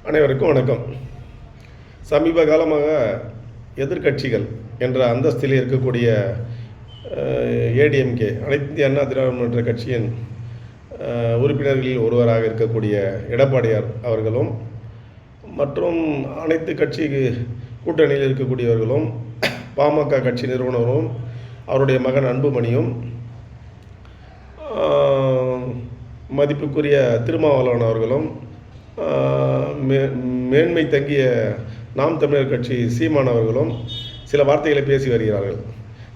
அனைவருக்கும் வணக்கம். சமீப காலமாக எதிர்க்கட்சிகள் என்ற அந்தஸ்தில் இருக்கக்கூடிய ஏடிஎம்கே, அனைத்து இந்திய அண்ணா திராவிட முன்னேற்ற கட்சியின் உறுப்பினர்களில் ஒருவராக இருக்கக்கூடிய எடப்பாடியார் அவர்களும் மற்றும் அனைத்து கட்சி கூட்டணியில் இருக்கக்கூடியவர்களும், பாமக கட்சி நிறுவனரும், அவருடைய மகன் அன்புமணியும், மதிப்புக்குரிய திருமாவளவன் அவர்களும், மேன்மை தங்கிய நாம் தமிழர் கட்சி சீமான் அவர்களும் சில வார்த்தைகளை பேசி வருகிறார்கள்.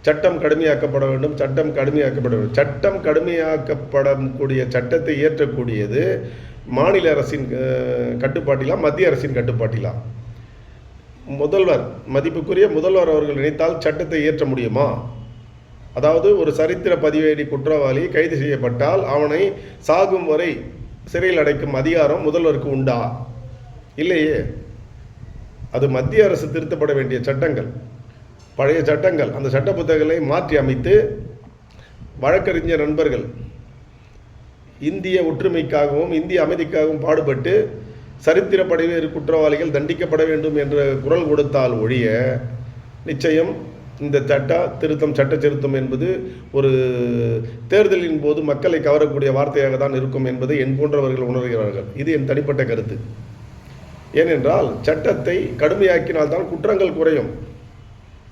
சட்டம் கடுமையாக்கப்பட வேண்டும், சட்டம் கடுமையாக்கப்பட வேண்டும். சட்டம் கடுமையாக்கப்படக்கூடிய சட்டத்தை இயற்றக்கூடியது மாநில அரசின் கட்டுப்பாட்டிலா, மத்திய அரசின் கட்டுப்பாட்டிலா? மதிப்புக்குரிய முதல்வர் அவர்கள் நினைத்தால் சட்டத்தை இயற்ற முடியுமா? அதாவது ஒரு சரித்திர பதிவேடி குற்றவாளி கைது செய்யப்பட்டால் அவனை சாகும் வரை சிறையில் அடைக்கும் அதிகாரம் முதல்வருக்கு உண்டா? இல்லையே. அது மத்திய அரசு திருத்தப்பட வேண்டிய சட்டங்கள், பழைய சட்டங்கள். அந்த சட்ட புத்தகங்களை மாற்றி அமைத்து வழக்கறிஞர் நண்பர்கள் இந்திய ஒற்றுமைக்காகவும் இந்திய அமைதிக்காகவும் பாடுபட்டு சரித்திர பதிவேடு குற்றவாளிகள் தண்டிக்கப்பட வேண்டும் என்ற குரல் கொடுத்தால் ஒழிய நிச்சயம் இந்த சட்ட திருத்தம் என்பது ஒரு தேர்தலின் போது மக்களை கவரக்கூடிய வார்த்தையாக தான் இருக்கும் என்பதை என் போன்றவர்கள் உணர்கிறார்கள். இது என் தனிப்பட்ட கருத்து. ஏனென்றால் சட்டத்தை கடுமையாக்கினால்தான் குற்றங்கள் குறையும்.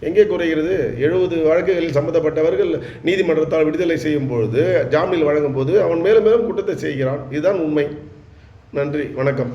எங்கே குறைகிறது? 70 வழக்குகளில் சம்பந்தப்பட்டவர்கள் நீதிமன்றத்தால் விடுதலை செய்யும் பொழுது, ஜாமீன் வழங்கும் போது அவன் மேலும் மேலும் குற்றத்தை செய்கிறான். இதுதான் உண்மை. நன்றி, வணக்கம்.